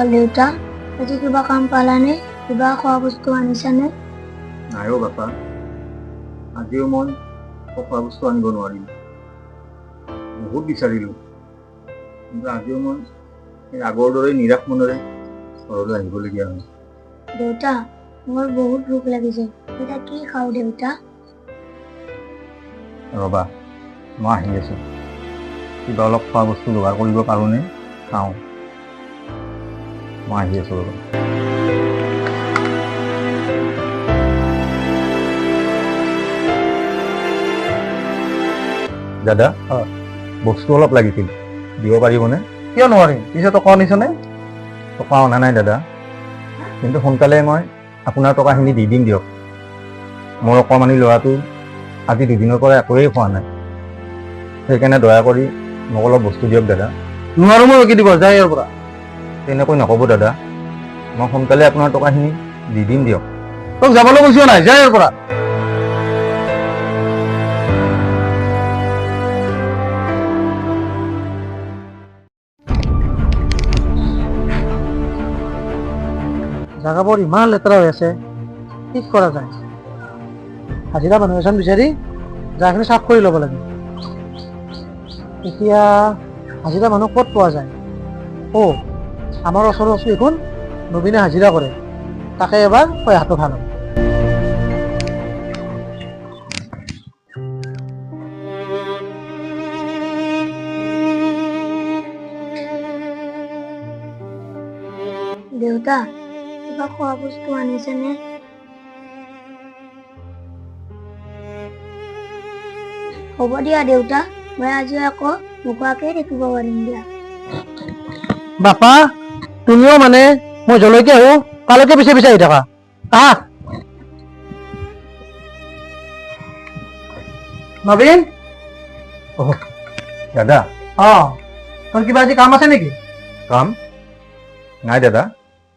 হ'ল দেউতা? আজি কিবা কাম পালানে? কিবা খোৱা বস্তু আনিছানে? নাই অ' বাপা, আজিও মই খোৱা বস্তু আনিব নোৱাৰিলোঁ। বহুত বিচাৰিলোঁ, কিন্তু আজিও মই সেই আগৰ দৰে নিৰাশ মনেৰে ঘৰলৈ আহিবলগীয়া হ'ল। দেউতা, মোৰ বহুত ভোক লাগিছে। এতিয়া কি খাওঁ দেউতা? ৰ'বা, মই আহি আছোঁ। কিবা অলপ খোৱা বস্তু যোগাৰ কৰিব পাৰোঁনে চাওঁ। মই আহি আছোঁ ৰ'বা। দাদা, বস্তু অলপ লাগিছিল, দিব পাৰিবনে? কিয় নোৱাৰিম? পিছে টকা আনিছনে? টকা অনা নাই দাদা, কিন্তু সোনকালে মই আপোনাৰ টকাখিনি দি দিম দিয়ক। মোৰ অকণমানি ল'ৰাটো আজি দুদিনৰ পৰা একোৱেই খোৱা নাই, সেইকাৰণে দয়া কৰি মোক অলপ বস্তু দিয়ক দাদা। নোৱাৰো মই ৰখি দিব, যায় ইয়াৰ পৰা। তেনেকৈ নক'ব দাদা, মই সোনকালে আপোনাৰ টকাখিনি দি দিম দিয়ক। তোক যাবলৈ কৈছো নাই, যায় ইয়াৰ পৰা। জাগাবোৰ ইমান লেতেৰা হৈ আছে, কি কৰা যায়? হাজিৰা মানুহ এজন বিচাৰি জাগাখিনি চাফ কৰি ল'ব লাগে। এতিয়া হাজিৰা মানুহ ক'ত পোৱা যায়? আমাৰ ওচৰত দেখোন নবীনে হাজিৰা কৰে, তাকে এবাৰ কৈ অহাটো ভাল হ'ব। দেউতা, কিবা খোৱা বস্তু আনিছেনে? হ'ব দিয়া দেউতা, মই আজি আকৌ নোখোৱাকেই থাকিব পাৰিম দিয়া। বাপা, তুমিও মানে মই জলৈকে আহো তালৈকে পিছে পিছে আহি থাকা। আহা নবীন। দাদা, তোৰ কিবা আজি কাম আছে নেকি? কাম নাই দাদা।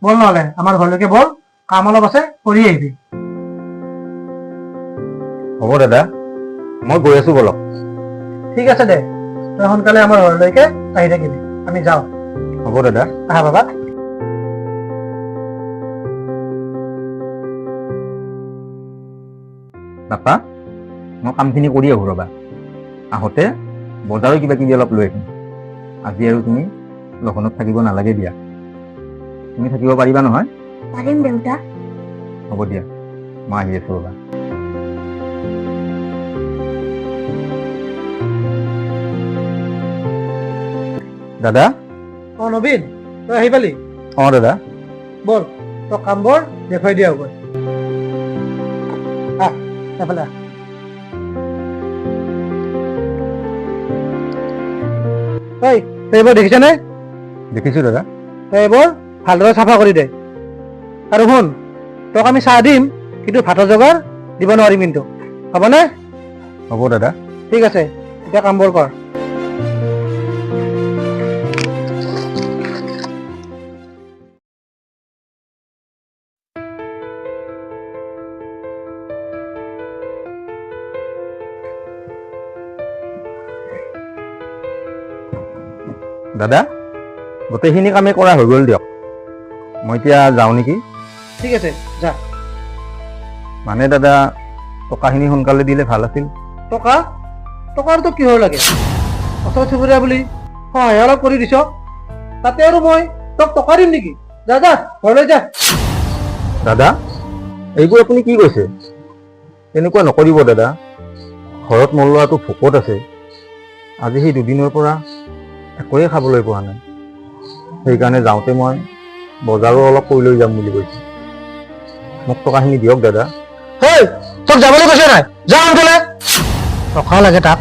বল নহ'লে আমাৰ ঘৰলৈকে বল, কাম অলপ আছে, কৰি আহিবি। হ'ব দাদা, মই গৈ আছোঁ বলক। ঠিক আছে দে, তই সোনকালে আমাৰ ঘৰলৈকে আহি থাকিবি, আমি যাওঁ। হ'ব দাদা। আহা বাবা। বাপা, মই কামখিনি কৰি আহোঁ ৰ'বা। আহোঁতে বজাৰৰ কিবা কিবি অলপ লৈ আহিম। আজি আৰু তুমি লঘোণত থাকিব নালাগে দিয়া। তুমি থাকিব পাৰিবা নহয়? পাৰিম দেউতা। হ'ব দিয়া, মই আহি আছোঁ ৰ'বা। দাদা। নবীন, তই আহি পালি? দাদা। বল, তই কামবোৰ দেখুৱাই দিয়া হ'ব। এইফালে আহ। তই এইবোৰ দেখিছানে? দেখিছোঁ দাদা। তই এইবোৰ ভালদৰে চাফা কৰি দে। আৰু শুন, তোক আমি চাহ দিম, কিন্তু ভাতৰ যোগাৰ দিব নোৱাৰিম কিন্তু, হ'বনে? হ'ব দাদা। ঠিক আছে, এতিয়া কামবোৰ কৰ। দাদা, গোটেইখিনি কামেই কৰা হৈ গ'ল দিয়ক। মই এতিয়া যাওঁ নেকি? ঠিক আছে, যা। মানে দাদা, টকাখিনি সোনকালে দিলে ভাল আছিল। টকা? টকাৰতো কিহৰ লাগে? ওচৰ চুবুৰীয়া বুলি সহায় অলপ কৰি দিছ, তাতে আৰু মই তোক টকা দিম নেকি? যা যা, ঘৰলৈ যা। দাদা, এইবোৰ আপুনি কি কৈছে? এনেকুৱা নকৰিব দাদা। ঘৰত মোৰ ল'ৰাটো ভোকত আছে। আজি সেই দুদিনৰ পৰা একোৱে খাবলৈ পোৱা নাই। সেইকাৰণে যাওঁতে মই বজাৰো অলপ কৰি লৈ যাম বুলি কৈছোঁ। মোক টকাখিনি দিয়ক দাদা। তোক যাবলৈ কৈছে নাই? যা সোনকালে। টকা লাগে তাক।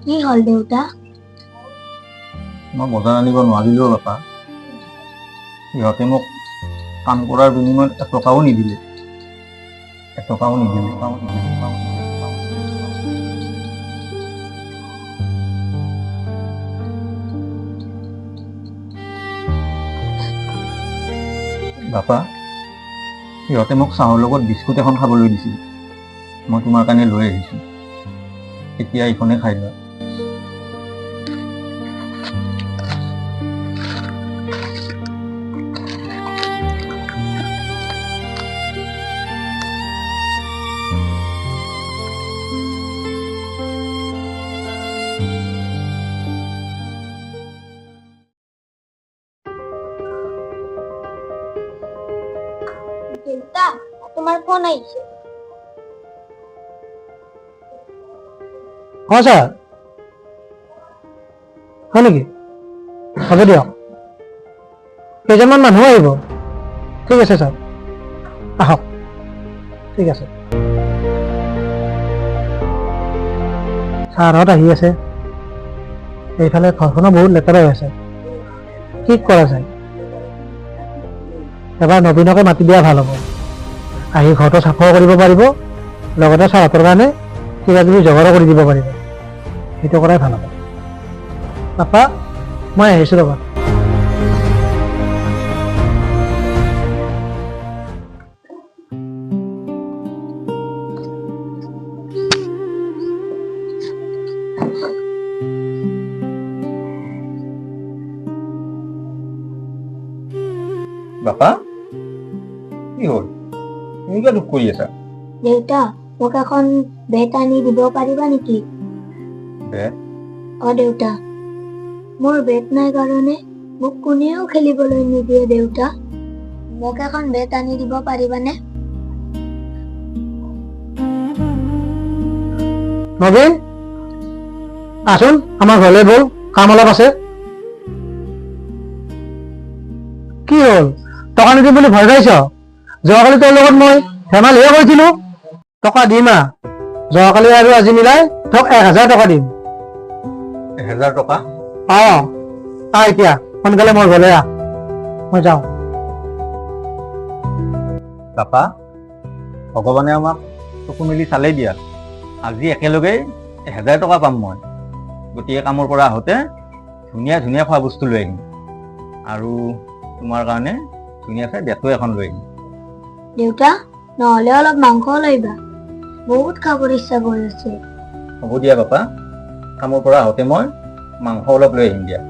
কি হ'ল দেউতা? মই বজাৰ আনিব নোৱাৰিলোঁ বাপা। সিহঁতে মোক কাম কৰাৰ বিনিময়ত এটকাও নিদিলে। বাপা, সিহঁতে মোক চাহৰ লগত বিস্কুট এখন খাবলৈ দিছিল। মই তোমাৰ কাৰণে লৈ আহিছোঁ। এতিয়া এইখনে খাই লোৱা। দেউতা, তোমাৰ ফোন আহিছে। হয় ছাৰ, হয় নেকি? হ'ব দিয়ক, কেইজনমান মানুহ আহিব। ঠিক আছে ছাৰ, আহক। ঠিক আছে, ছাৰহঁত আহি আছে। এইফালে ঘৰখনো বহুত লেতেৰা হৈ আছে, কি কৰা যায়? এবাৰ নবীনকে মাতি দিয়া ভাল হ'ব। আহি ঘৰটো চাফাও কৰিব পাৰিব, লগতে ছাৰহঁতৰ কাৰণে কিবা কিবি যোগাৰো কৰি দিব পাৰিব। সেইটো কৰাই ভাল হ'ব। পাপা, মই আহিছোঁ ৰ'বা। বাপা, কি হ'ল? তুমি কিয় দুখ কৰি আছা? দেউতা, মোক এখন বেট আনি দিব পাৰিবা নেকি? বেট? দেউতা, মোৰ বেট নাই কাৰণে মোক কোনেও খেলিবলৈ নিদিয়ে। দেউতা, মোক এখন বেট আনি দিব পাৰিবানে? নবীন, আছোন আমাৰ ঘৰলৈ ব'ল, কাম অলপ আছে। কি হ'ল, টকা নিদিম বুলি ভয় খাইছ? যোৱাকালি তোৰ লগত মই ধেমালিহে কৰিছিলো। টকা দিম যোৱাকালি আৰু আজি মিলাই তোক 1000 টকা দিম। 1000 টকা? এতিয়া সোনকালে মোৰ ঘৰলৈ আহ, মই যাওঁ। পাপা, ভগৱানে আমাক চকু মেলি চালেই দিয়া। আজি একেলগে 1000 টকা পাম মই। গতিকে কামৰ পৰা আহোঁতে ধুনীয়া ধুনীয়া খোৱা বস্তু লৈ আহিম, আৰু তোমাৰ কাৰণে ধুনীয়া চাই বেটো এখন লৈ আহিম। দেউতা, নহ'লে অলপ মাংসও লৈবা, বহুত খাবৰ ইচ্ছা কৰি আছে। হ'ব দিয়া পাপা, কামৰ পৰা আহোঁতে মই মাংস অলপ লৈ আহিম দিয়া।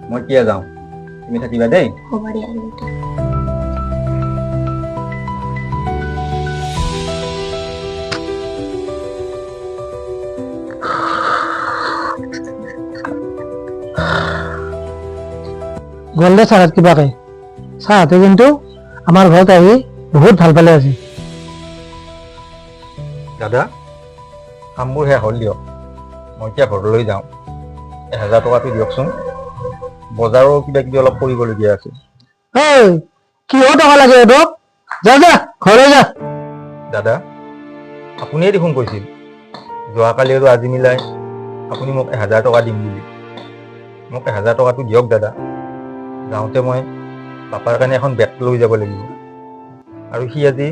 মই এতিয়া যাওঁ, তুমি থাকিবা দেই। হ'ব দিয়া দেউতা। গ'ল দে ছাৰহঁত কিবাকে। ছাৰহঁতে কিন্তু আমাৰ ঘৰত আহি বহুত ভাল পালে আজি। দাদা, কামবোৰ শেষ হ'ল দিয়ক, মই এতিয়া ঘৰলৈ যাওঁ। 1000 টকাটো দিয়কচোন, বজাৰো কিবা কিবি অলপ কৰিবলগীয়া আছে। কিহৰ টকা লাগে তোক? যা যা, ঘৰলৈ যা। দাদা, আপুনিয়ে দেখোন কৈছিল যোৱাকালি আৰু আজি মিলাই আপুনি মোক 1000 টকা দিম বুলি। মোক 1000 টকাটো দিয়ক দাদা। যাওঁতে মই পাপাৰ কাৰণে এখন বেট লৈ যাব লাগিব, আৰু সি আজি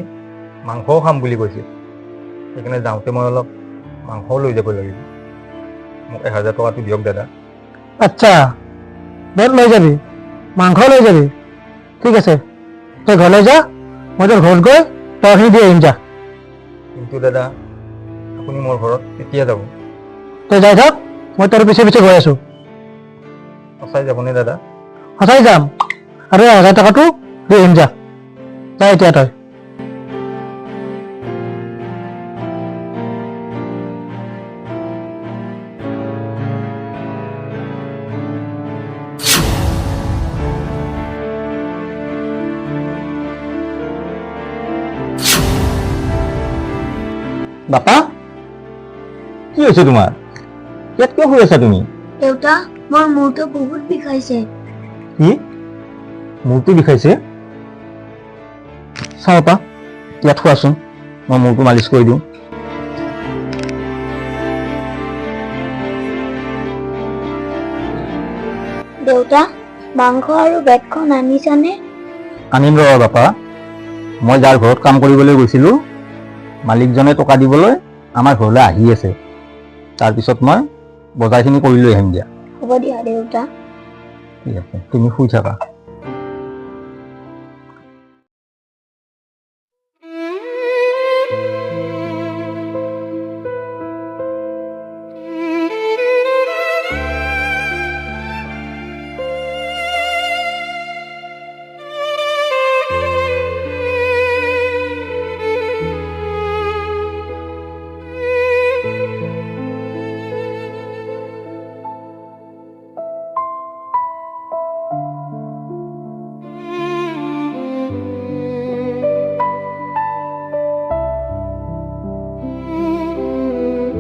মাংসও খাম বুলি কৈছে। সেইকাৰণে যাওঁতে মই অলপ মাংসও লৈ যাব লাগিব। মোক 1000 টকাটো দিয়ক দাদা। আচ্ছা, বেট লৈ যাবি, মাংস লৈ যাবি, ঠিক আছে। তই ঘৰলৈ যা, মই তোৰ ঘৰত গৈ টকাখিনি দি আহিম যা। কিন্তু দাদা, আপুনি মোৰ ঘৰত কেতিয়া যাব? তই যাই থাক, মই তোৰ পিছে পিছে গৈ আছো। সঁচাই যাবনে দাদা? সঁচাই যাম, আৰু 1000 টকাটো দি আহিম যা। যা এতিয়া তই। বাপা, কি হৈছে তোমাৰ? ইয়াত কিয় শুই আছা তুমি? দেউতা, মোৰ মূৰটো বহুত বিষাইছে। কি? মূৰটো বিষাইছে? চাওঁ পাপা, ইয়াত খোৱাচোন, মই মূৰটো মালিচ কৰি দিওঁ। দেউতা, মাংস আৰু বেটখন আনিছানে? আনিম ৰ'বা বাপা। মই যাৰ ঘৰত কাম কৰিবলৈ গৈছিলোঁ, মালিকজনে টকা দিবলৈ আমাৰ ঘৰলৈ আহি আছে। তাৰপিছত মই বজাৰখিনি কৰি লৈ আহিম দিয়া। হ'ব দিয়া দেউতা। ঠিক আছে, তুমি শুই থাকা।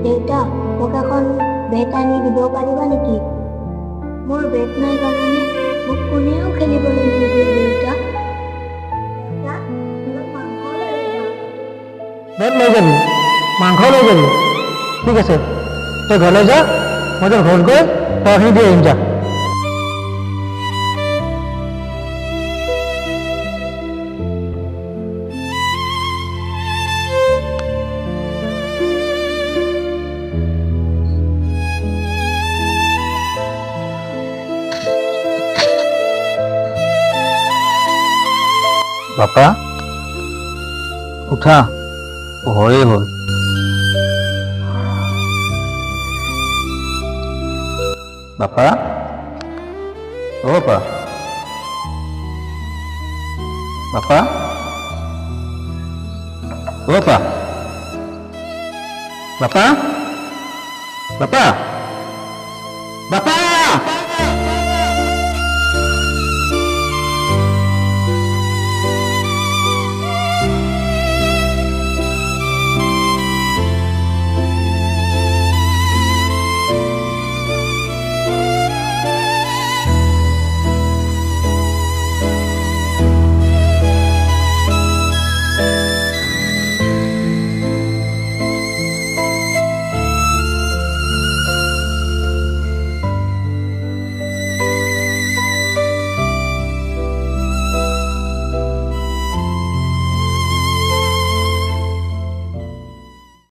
দেউতা, মোক এখন বেট আনি দিব পাৰিবা নেকি? মোৰ বেট নাই কাৰণে মোক কোনেও খেলিবলৈ নিদিয়ে দেউতা। দেউতা, অলপ মাংস লৈ আহিবা। বেট লৈ যাবি, মাংস লৈ যাবি। ঠিক আছে, তই ঘৰলৈ যা, মই তোৰ ঘৰত গৈ টকাখিনি দি আহিম যা। বাপা, উঠা, পোহৰেই হ'ল। বাপা, অ বাপা, বাপা, অ বাপা, বাপা, বাপা।